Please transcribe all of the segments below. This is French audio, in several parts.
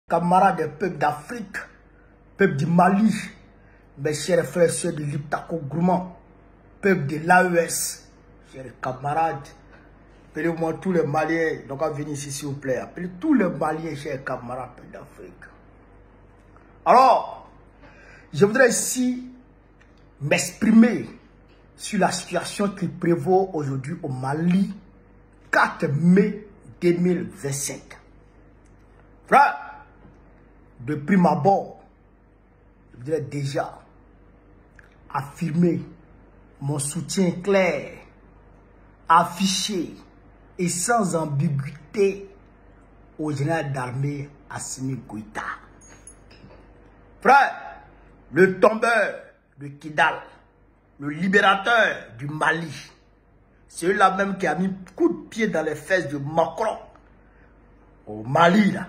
Camarades des peuples d'Afrique, peuple du Mali, mes chers frères et sœurs de l'Iptako Gourmand, peuple de l'AES, chers camarades, appelez-moi tous les Maliens, donc à venir ici s'il vous plaît, appelez tous les Maliens, chers camarades d'Afrique. Alors, je voudrais ici m'exprimer sur la situation qui prévaut aujourd'hui au Mali, 4 mai 2025. Frère, de prime abord, je voudrais déjà affirmer mon soutien clair, affiché et sans ambiguïté au général d'armée Assimi Goïta. Frère, le tombeur de Kidal, le libérateur du Mali, c'est celui-là même qui a mis coup de pied dans les fesses de Macron au Mali, là.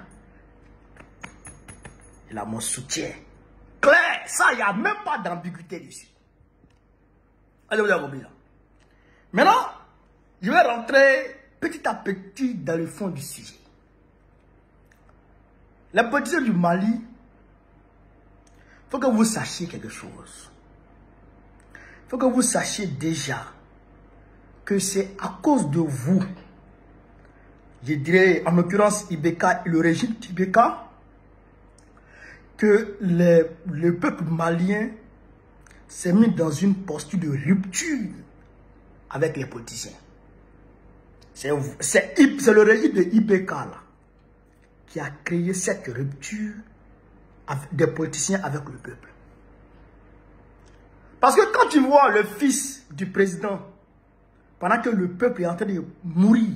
Il a mon soutien. Clair, ça, il n'y a même pas d'ambiguïté dessus. Allez, vous avez compris là. Maintenant, je vais rentrer petit à petit dans le fond du sujet. Les politiciens du Mali, il faut que vous sachiez quelque chose. Il faut que vous sachiez déjà que c'est à cause de vous, je dirais en l'occurrence Ibeka et le régime Ibeka, que le peuple malien s'est mis dans une posture de rupture avec les politiciens. C'est le régime de Ibeka là, qui a créé cette rupture des politiciens avec le peuple. Parce que quand tu vois le fils du président, pendant que le peuple est en train de mourir,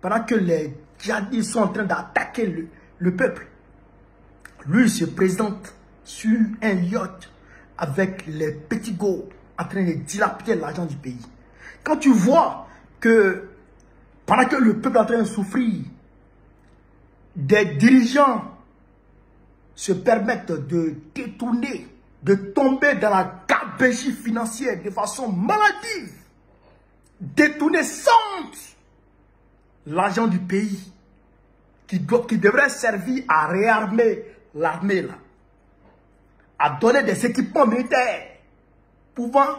pendant que les djihadistes sont en train d'attaquer le peuple, lui se présente sur un yacht avec les petits gars en train de dilapider l'argent du pays. Quand tu vois que pendant que le peuple est en train de souffrir, des dirigeants se permettent de détourner, de tomber dans la gabegie financière de façon maladive, détourner sans honte l'argent du pays qui devrait servir à réarmer l'armée là, à donner des équipements militaires pouvant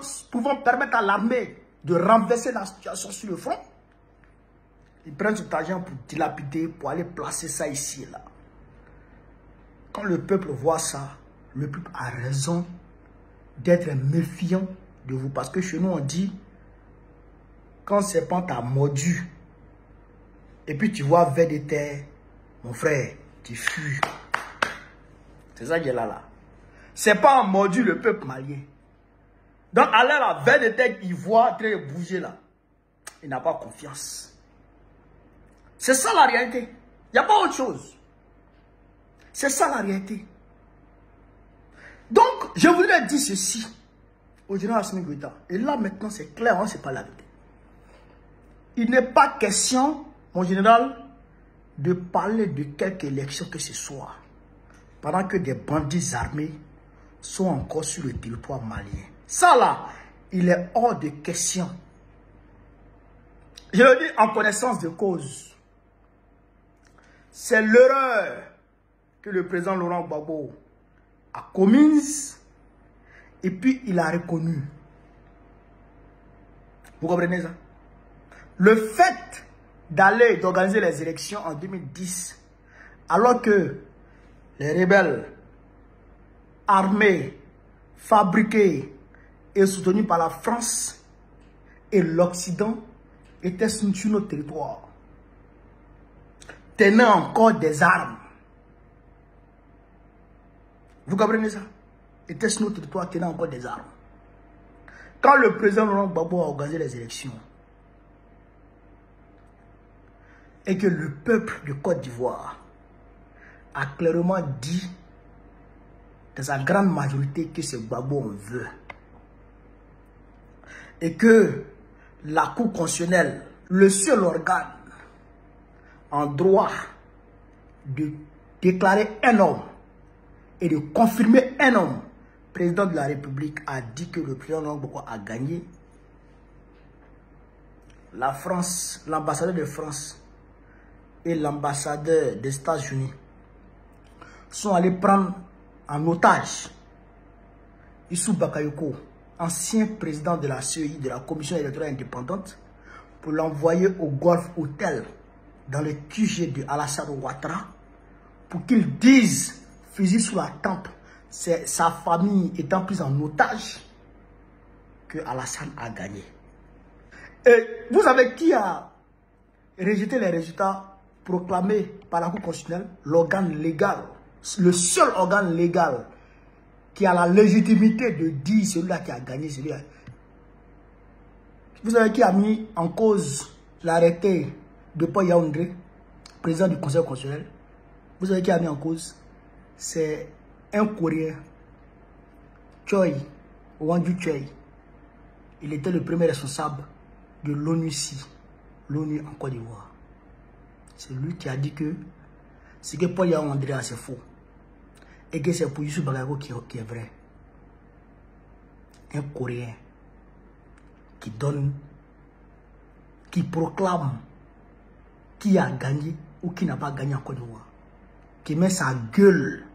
permettre à l'armée de renverser la situation sur le front. Ils prennent cet argent pour dilapider, pour aller placer ça ici et là. Quand le peuple voit ça, le peuple a raison d'être méfiant de vous. Parce que chez nous on dit, quand serpent t'a mordu, et puis tu vois vers des terres, mon frère, tu fuis. C'est ça qui est là. C'est pas mordu le peuple malien. Donc, à l'air, vers des terres, il voit en train de bouger là. Il n'a pas confiance. C'est ça la réalité. Il n'y a pas autre chose. C'est ça la réalité. Donc, je voudrais dire ceci au général Assimi Goïta. Et là, maintenant, c'est clair, hein, c'est pas la vérité. Il n'est pas question, mon général, de parler de quelque élection que ce soit, pendant que des bandits armés sont encore sur le territoire malien. Ça là, il est hors de question. Je le dis en connaissance de cause. C'est l'erreur que le président Laurent Gbagbo a commise et puis il a reconnu. Vous comprenez ça? Le fait d'organiser les élections en 2010, alors que les rebelles armés, fabriqués et soutenus par la France et l'Occident étaient sur notre territoire, tenaient encore des armes. Vous comprenez ça? Étaient sur notre territoire, tenaient encore des armes. Quand le président Laurent Gbagbo a organisé les élections et que le peuple de Côte d'Ivoire a clairement dit dans sa grande majorité que c'est Gbagbo on veut, et que la Cour constitutionnelle, le seul organe en droit de déclarer un homme et de confirmer un homme président de la République, a dit que le président Gbagbo a gagné, la France, l'ambassadeur de France et l'ambassadeur des États-Unis sont allés prendre en otage Issou Bakayoko, ancien président de la CEI, de la Commission électorale indépendante, pour l'envoyer au Golf Hotel, dans le QG de Alassane Ouattara, pour qu'il dise, fusil sous la tempe, c'est sa famille étant prise en otage, que Alassane a gagné. Et vous savez qui a rejeté les résultats proclamés par la Cour constitutionnelle? L'organe légal, le seul organe légal qui a la légitimité de dire celui-là qui a gagné, celui-là. Vous savez qui a mis en cause l'arrêté de Paul Yaoundé, président du Conseil constitutionnel? Vous savez qui a mis en cause? C'est un Coréen, Choi, Wanju Choi. Il était le premier responsable de l'ONU en Côte d'Ivoire. C'est lui qui a dit que ce que Paul Yaoundé a, c'est faux. Et que c'est pour Issou Bakayoko qui est vrai. Un Coréen qui proclame qui a gagné ou qui n'a pas gagné en Côte d'Ivoire. Qui met sa gueule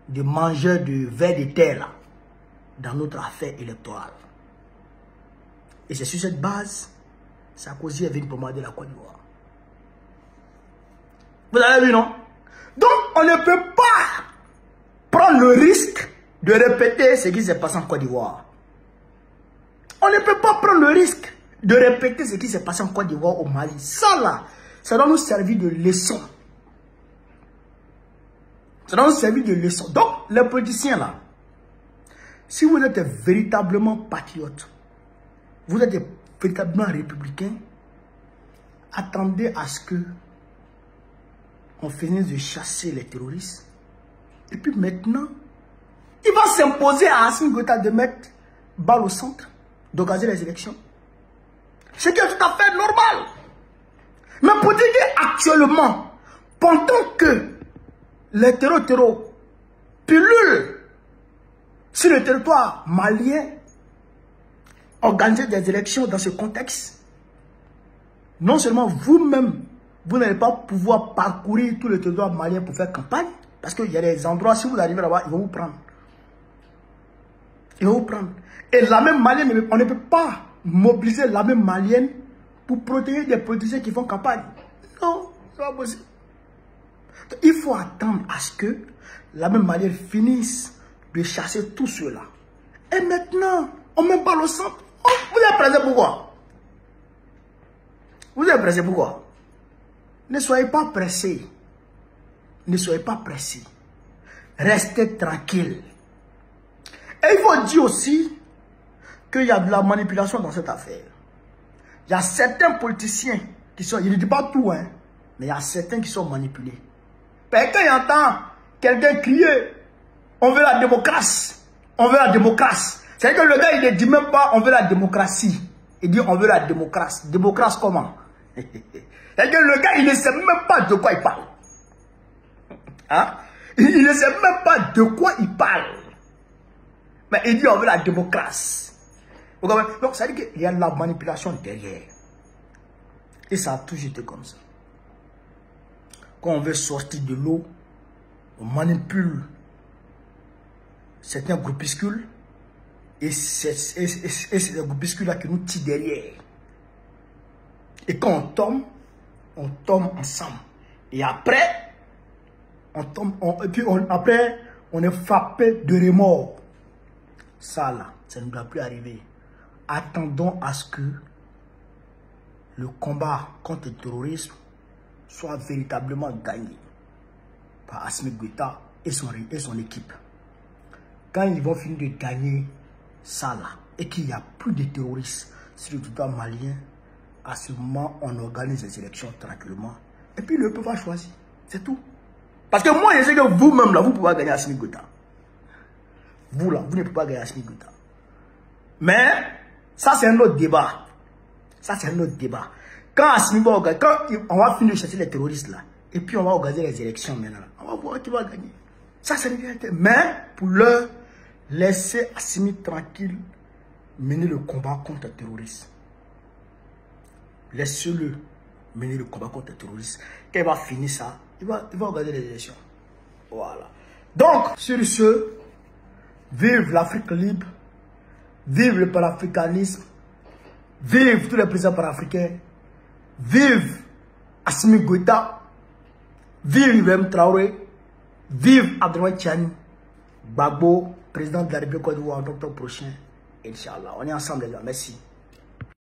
de mangeur de vers de terre là, dans notre affaire électorale. Et c'est sur cette base, Sarkozy est venu bombarder la Côte d'Ivoire. Vous avez vu, non? Donc, on ne peut pas prendre le risque de répéter ce qui s'est passé en Côte d'Ivoire. On ne peut pas prendre le risque de répéter ce qui s'est passé en Côte d'Ivoire, au Mali. Ça là, ça doit nous servir de leçon. Ça doit nous servir de leçon. Donc, les politiciens là, si vous êtes véritablement patriote, vous êtes véritablement républicain, attendez à ce que on finisse de chasser les terroristes. Et puis maintenant, il va s'imposer à Assimi Goïta de mettre balle au centre, d'organiser les élections. Ce qui est tout à fait normal. Mais pour dire qu'actuellement, pendant que les terreaux pullulent sur le territoire malien, organiser des élections dans ce contexte, non seulement vous-même, vous n'allez pas pouvoir parcourir tout le territoire malien pour faire campagne, parce qu'il y a des endroits, si vous arrivez là-bas, ils vont vous prendre. Ils vont vous prendre. Et la même malienne, on ne peut pas mobiliser la même malienne pour protéger des politiciens qui font campagne. Non, c'est pas possible. Donc, il faut attendre à ce que la même malienne finisse de chasser tout cela. Et maintenant, on met pas le centre. Oh, vous êtes pressé pourquoi? Vous êtes pressé pourquoi? Ne soyez pas pressés. Ne soyez pas pressés. Restez tranquille. Et il faut dire aussi qu'il y a de la manipulation dans cette affaire. Il y a certains politiciens qui sont, je ne dis pas tout, hein, mais il y a certains qui sont manipulés. Parce que quand il entend quelqu'un crier, on veut la démocratie, on veut la démocratie. C'est-à-dire que le gars, il ne dit même pas on veut la démocratie. Il dit on veut la démocratie. Démocratie comment? C'est-à-dire que le gars, il ne sait même pas de quoi il parle. Hein? Il ne sait même pas de quoi il parle. Mais il dit on veut la démocratie. Donc ça veut dire qu'il y a de la manipulation derrière. Et ça a toujours été comme ça. Quand on veut sortir de l'eau, on manipule certains groupuscules. Et c'est ces groupuscules-là qui nous tirent derrière. Et quand on tombe ensemble. Et après, après, on est frappé de remords. Ça là, ça ne doit plus arriver. Attendons à ce que le combat contre le terrorisme soit véritablement gagné par Assimi Goïta et son équipe. Quand ils vont finir de gagner ça là, et qu'il n'y a plus de terroristes sur le territoire malien, à ce moment, on organise les élections tranquillement. Et puis le peuple va choisir. C'est tout. Parce que moi, je sais que vous-même, là, vous pouvez gagner Assimi Goïta. Vous, là, vous ne pouvez pas gagner Assimi Goïta. Mais, ça, c'est un autre débat. Ça, c'est un autre débat. Quand Assimi va gagner, quand on va finir de chasser les terroristes, là, et puis on va organiser les élections maintenant, on va voir qui va gagner. Ça, c'est une vérité. Mais, pour l'heure, laissez Assimi tranquille mener le combat contre les terroristes. Laissez-le mener le combat contre les terroristes. Quand il va finir ça, il va organiser les élections. Voilà. Donc, sur ce, vive l'Afrique libre, vive le panafricanisme, vive tous les présidents panafricains, vive Assimi Goïta, vive Ibrahim Traoré, vive Abdoulaye Tiani, Gbagbo, président de la République Côte d'Ivoire en octobre prochain. Inch'Allah. On est ensemble les gars. Merci.